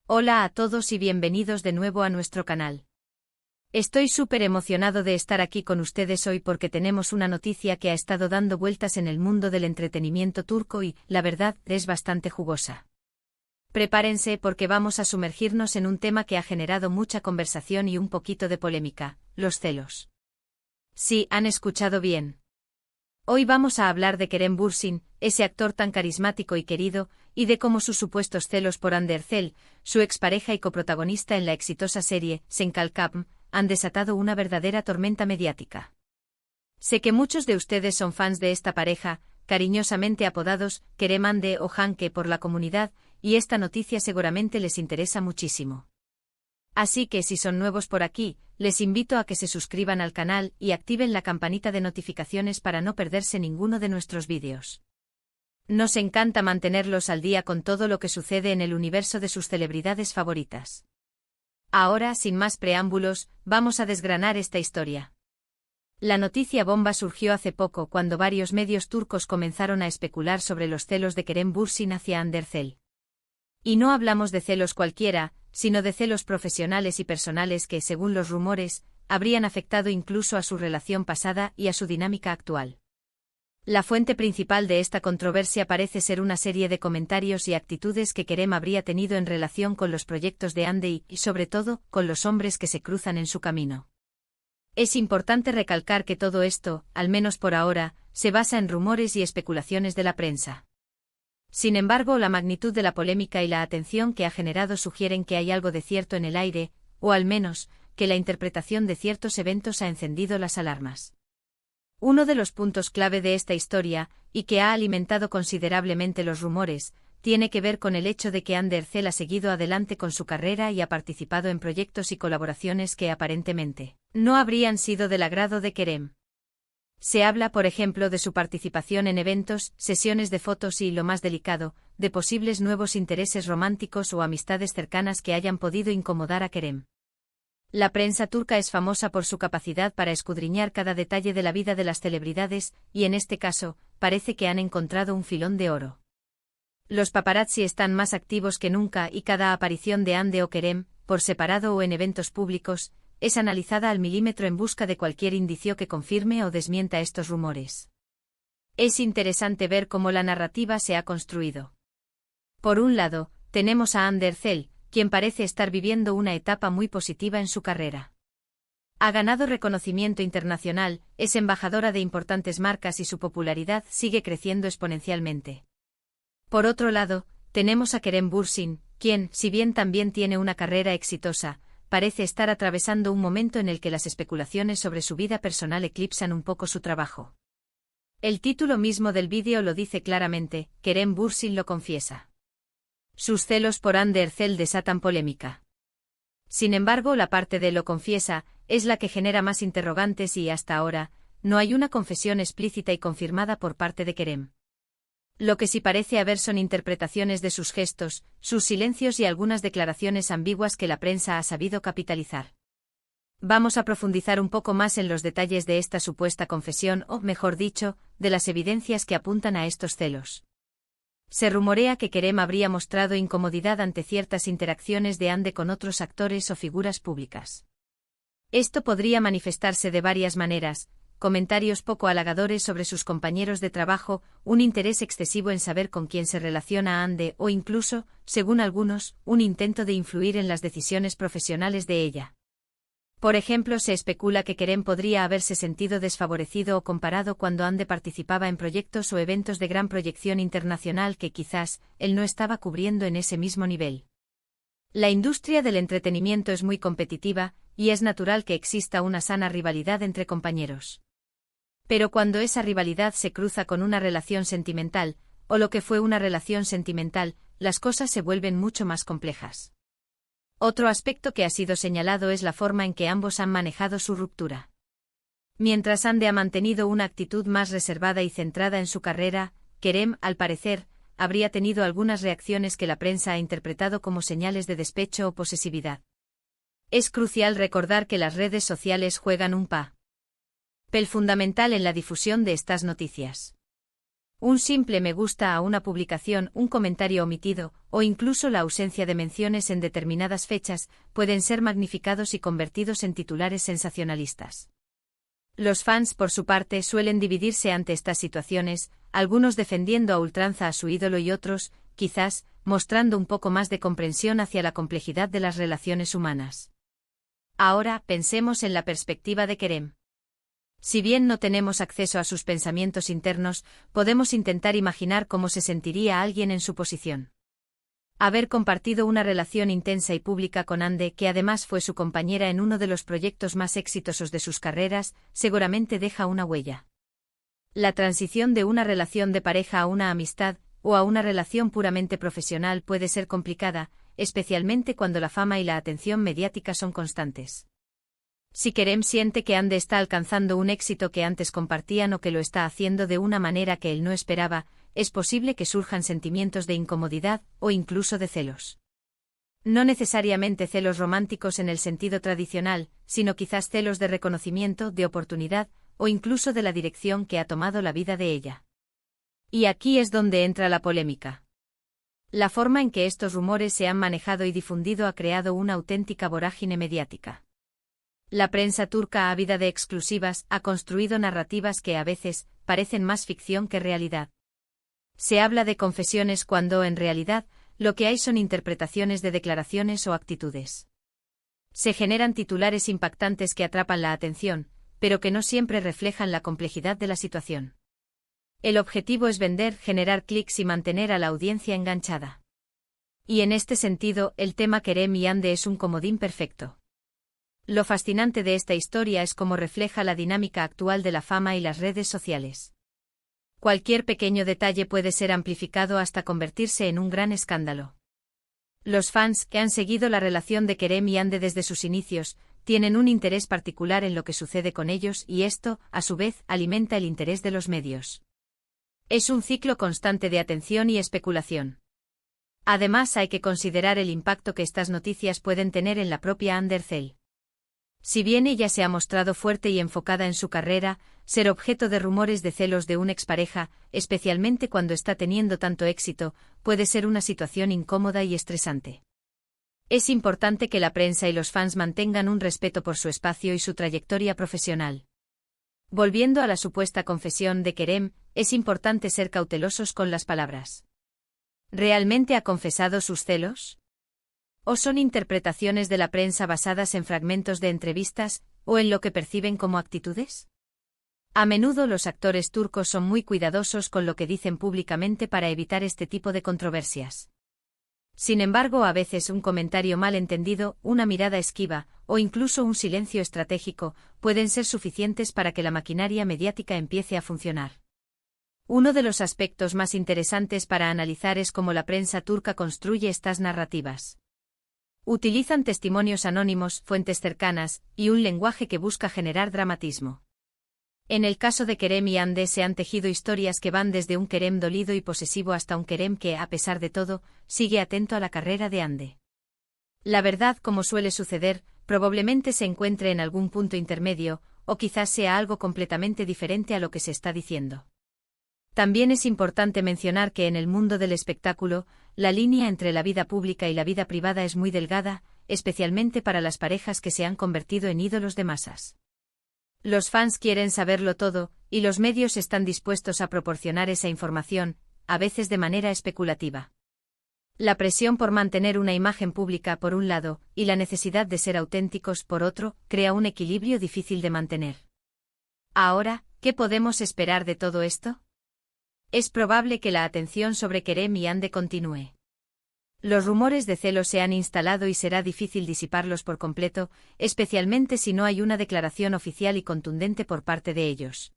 Hola a todos y bienvenidos de nuevo a nuestro canal. Estoy súper emocionado de estar aquí con ustedes hoy porque tenemos una noticia que ha estado dando vueltas en el mundo del entretenimiento turco y, la verdad, es bastante jugosa. Prepárense porque vamos a sumergirnos en un tema que ha generado mucha conversación y un poquito de polémica, los celos. Sí, han escuchado bien. Hoy vamos a hablar de Kerem Bürsin, ese actor tan carismático y querido, y de cómo sus supuestos celos por Hande Erçel, su expareja y coprotagonista en la exitosa serie Sen Kalkam, han desatado una verdadera tormenta mediática. Sé que muchos de ustedes son fans de esta pareja, cariñosamente apodados Kerem Hande o Hanke por la comunidad, y esta noticia seguramente les interesa muchísimo. Así que si son nuevos por aquí, les invito a que se suscriban al canal y activen la campanita de notificaciones para no perderse ninguno de nuestros vídeos. Nos encanta mantenerlos al día con todo lo que sucede en el universo de sus celebridades favoritas. Ahora, sin más preámbulos, vamos a desgranar esta historia. La noticia bomba surgió hace poco cuando varios medios turcos comenzaron a especular sobre los celos de Kerem Bürsin hacia Hande Erçel. Y no hablamos de celos cualquiera, sino de celos profesionales y personales que, según los rumores, habrían afectado incluso a su relación pasada y a su dinámica actual. La fuente principal de esta controversia parece ser una serie de comentarios y actitudes que Kerem habría tenido en relación con los proyectos de Hande y, sobre todo, con los hombres que se cruzan en su camino. Es importante recalcar que todo esto, al menos por ahora, se basa en rumores y especulaciones de la prensa. Sin embargo, la magnitud de la polémica y la atención que ha generado sugieren que hay algo de cierto en el aire, o al menos, que la interpretación de ciertos eventos ha encendido las alarmas. Uno de los puntos clave de esta historia, y que ha alimentado considerablemente los rumores, tiene que ver con el hecho de que Hande Erçel ha seguido adelante con su carrera y ha participado en proyectos y colaboraciones que aparentemente no habrían sido del agrado de Kerem. Se habla, por ejemplo, de su participación en eventos, sesiones de fotos y, lo más delicado, de posibles nuevos intereses románticos o amistades cercanas que hayan podido incomodar a Kerem. La prensa turca es famosa por su capacidad para escudriñar cada detalle de la vida de las celebridades, y en este caso, parece que han encontrado un filón de oro. Los paparazzi están más activos que nunca y cada aparición de Hande o Kerem, por separado o en eventos públicos, es analizada al milímetro en busca de cualquier indicio que confirme o desmienta estos rumores. Es interesante ver cómo la narrativa se ha construido. Por un lado, tenemos a Hande Erçel, quien parece estar viviendo una etapa muy positiva en su carrera. Ha ganado reconocimiento internacional, es embajadora de importantes marcas y su popularidad sigue creciendo exponencialmente. Por otro lado, tenemos a Kerem Bürsin, quien, si bien también tiene una carrera exitosa, parece estar atravesando un momento en el que las especulaciones sobre su vida personal eclipsan un poco su trabajo. El título mismo del vídeo lo dice claramente, Kerem Bürsin lo confiesa. Sus celos por Hande Erçel desatan polémica. Sin embargo, la parte de lo confiesa es la que genera más interrogantes y, hasta ahora, no hay una confesión explícita y confirmada por parte de Kerem. Lo que sí parece haber son interpretaciones de sus gestos, sus silencios y algunas declaraciones ambiguas que la prensa ha sabido capitalizar. Vamos a profundizar un poco más en los detalles de esta supuesta confesión o, mejor dicho, de las evidencias que apuntan a estos celos. Se rumorea que Kerem habría mostrado incomodidad ante ciertas interacciones de Hande con otros actores o figuras públicas. Esto podría manifestarse de varias maneras: comentarios poco halagadores sobre sus compañeros de trabajo, un interés excesivo en saber con quién se relaciona Hande o incluso, según algunos, un intento de influir en las decisiones profesionales de ella. Por ejemplo, se especula que Kerem podría haberse sentido desfavorecido o comparado cuando Hande participaba en proyectos o eventos de gran proyección internacional que quizás él no estaba cubriendo en ese mismo nivel. La industria del entretenimiento es muy competitiva, y es natural que exista una sana rivalidad entre compañeros. Pero cuando esa rivalidad se cruza con una relación sentimental, o lo que fue una relación sentimental, las cosas se vuelven mucho más complejas. Otro aspecto que ha sido señalado es la forma en que ambos han manejado su ruptura. Mientras Hande ha mantenido una actitud más reservada y centrada en su carrera, Kerem, al parecer, habría tenido algunas reacciones que la prensa ha interpretado como señales de despecho o posesividad. Es crucial recordar que las redes sociales juegan un papel fundamental en la difusión de estas noticias. Un simple me gusta a una publicación, un comentario omitido, o incluso la ausencia de menciones en determinadas fechas, pueden ser magnificados y convertidos en titulares sensacionalistas. Los fans, por su parte, suelen dividirse ante estas situaciones, algunos defendiendo a ultranza a su ídolo y otros, quizás, mostrando un poco más de comprensión hacia la complejidad de las relaciones humanas. Ahora, pensemos en la perspectiva de Kerem. Si bien no tenemos acceso a sus pensamientos internos, podemos intentar imaginar cómo se sentiría alguien en su posición. Haber compartido una relación intensa y pública con Hande, que además fue su compañera en uno de los proyectos más exitosos de sus carreras, seguramente deja una huella. La transición de una relación de pareja a una amistad, o a una relación puramente profesional puede ser complicada, especialmente cuando la fama y la atención mediática son constantes. Si Kerem siente que Hande está alcanzando un éxito que antes compartían o que lo está haciendo de una manera que él no esperaba, es posible que surjan sentimientos de incomodidad o incluso de celos. No necesariamente celos románticos en el sentido tradicional, sino quizás celos de reconocimiento, de oportunidad, o incluso de la dirección que ha tomado la vida de ella. Y aquí es donde entra la polémica. La forma en que estos rumores se han manejado y difundido ha creado una auténtica vorágine mediática. La prensa turca, ávida de exclusivas, ha construido narrativas que a veces parecen más ficción que realidad. Se habla de confesiones cuando, en realidad, lo que hay son interpretaciones de declaraciones o actitudes. Se generan titulares impactantes que atrapan la atención, pero que no siempre reflejan la complejidad de la situación. El objetivo es vender, generar clics y mantener a la audiencia enganchada. Y en este sentido, el tema Kerem y Hande es un comodín perfecto. Lo fascinante de esta historia es cómo refleja la dinámica actual de la fama y las redes sociales. Cualquier pequeño detalle puede ser amplificado hasta convertirse en un gran escándalo. Los fans, que han seguido la relación de Kerem y Hande desde sus inicios, tienen un interés particular en lo que sucede con ellos y esto, a su vez, alimenta el interés de los medios. Es un ciclo constante de atención y especulación. Además, hay que considerar el impacto que estas noticias pueden tener en la propia Hande Erçel. Si bien ella se ha mostrado fuerte y enfocada en su carrera, ser objeto de rumores de celos de una expareja, especialmente cuando está teniendo tanto éxito, puede ser una situación incómoda y estresante. Es importante que la prensa y los fans mantengan un respeto por su espacio y su trayectoria profesional. Volviendo a la supuesta confesión de Kerem, es importante ser cautelosos con las palabras. ¿Realmente ha confesado sus celos? ¿O son interpretaciones de la prensa basadas en fragmentos de entrevistas, o en lo que perciben como actitudes? A menudo los actores turcos son muy cuidadosos con lo que dicen públicamente para evitar este tipo de controversias. Sin embargo, a veces un comentario mal entendido, una mirada esquiva, o incluso un silencio estratégico, pueden ser suficientes para que la maquinaria mediática empiece a funcionar. Uno de los aspectos más interesantes para analizar es cómo la prensa turca construye estas narrativas. Utilizan testimonios anónimos, fuentes cercanas, y un lenguaje que busca generar dramatismo. En el caso de Kerem y Hande se han tejido historias que van desde un Kerem dolido y posesivo hasta un Kerem que, a pesar de todo, sigue atento a la carrera de Hande. La verdad, como suele suceder, probablemente se encuentre en algún punto intermedio, o quizás sea algo completamente diferente a lo que se está diciendo. También es importante mencionar que en el mundo del espectáculo, la línea entre la vida pública y la vida privada es muy delgada, especialmente para las parejas que se han convertido en ídolos de masas. Los fans quieren saberlo todo, y los medios están dispuestos a proporcionar esa información, a veces de manera especulativa. La presión por mantener una imagen pública por un lado, y la necesidad de ser auténticos por otro, crea un equilibrio difícil de mantener. Ahora, ¿qué podemos esperar de todo esto? Es probable que la atención sobre Kerem y Hande continúe. Los rumores de celos se han instalado y será difícil disiparlos por completo, especialmente si no hay una declaración oficial y contundente por parte de ellos.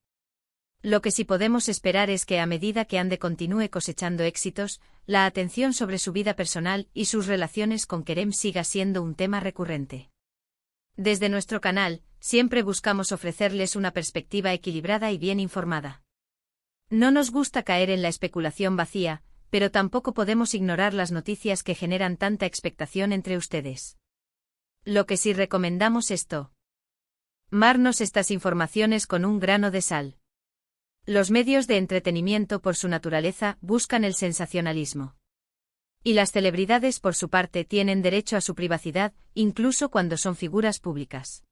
Lo que sí podemos esperar es que a medida que Hande continúe cosechando éxitos, la atención sobre su vida personal y sus relaciones con Kerem siga siendo un tema recurrente. Desde nuestro canal, siempre buscamos ofrecerles una perspectiva equilibrada y bien informada. No nos gusta caer en la especulación vacía, pero tampoco podemos ignorar las noticias que generan tanta expectación entre ustedes. Lo que sí recomendamos es marnos estas informaciones con un grano de sal. Los medios de entretenimiento por su naturaleza buscan el sensacionalismo. Y las celebridades por su parte tienen derecho a su privacidad, incluso cuando son figuras públicas.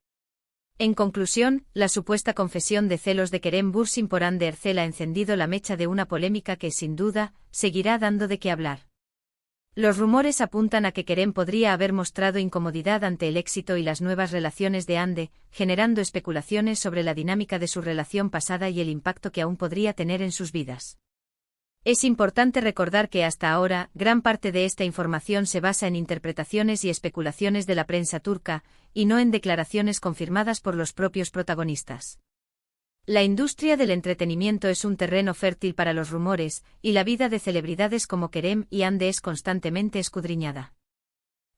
En conclusión, la supuesta confesión de celos de Kerem Bürsin por Hande Erçel ha encendido la mecha de una polémica que, sin duda, seguirá dando de qué hablar. Los rumores apuntan a que Kerem podría haber mostrado incomodidad ante el éxito y las nuevas relaciones de Hande, generando especulaciones sobre la dinámica de su relación pasada y el impacto que aún podría tener en sus vidas. Es importante recordar que hasta ahora, gran parte de esta información se basa en interpretaciones y especulaciones de la prensa turca, y no en declaraciones confirmadas por los propios protagonistas. La industria del entretenimiento es un terreno fértil para los rumores, y la vida de celebridades como Kerem y Hande es constantemente escudriñada.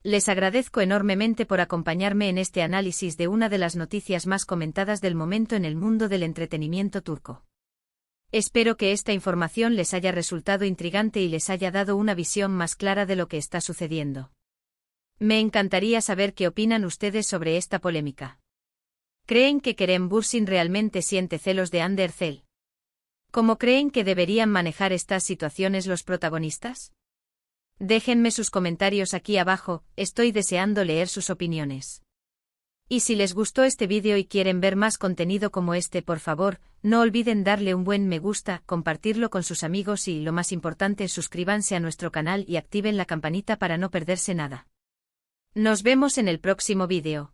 Les agradezco enormemente por acompañarme en este análisis de una de las noticias más comentadas del momento en el mundo del entretenimiento turco. Espero que esta información les haya resultado intrigante y les haya dado una visión más clara de lo que está sucediendo. Me encantaría saber qué opinan ustedes sobre esta polémica. ¿Creen que Kerem Bürsin realmente siente celos de Hande Erçel? ¿Cómo creen que deberían manejar estas situaciones los protagonistas? Déjenme sus comentarios aquí abajo, estoy deseando leer sus opiniones. Y si les gustó este vídeo y quieren ver más contenido como este, por favor, no olviden darle un buen me gusta, compartirlo con sus amigos y, lo más importante, suscríbanse a nuestro canal y activen la campanita para no perderse nada. Nos vemos en el próximo vídeo.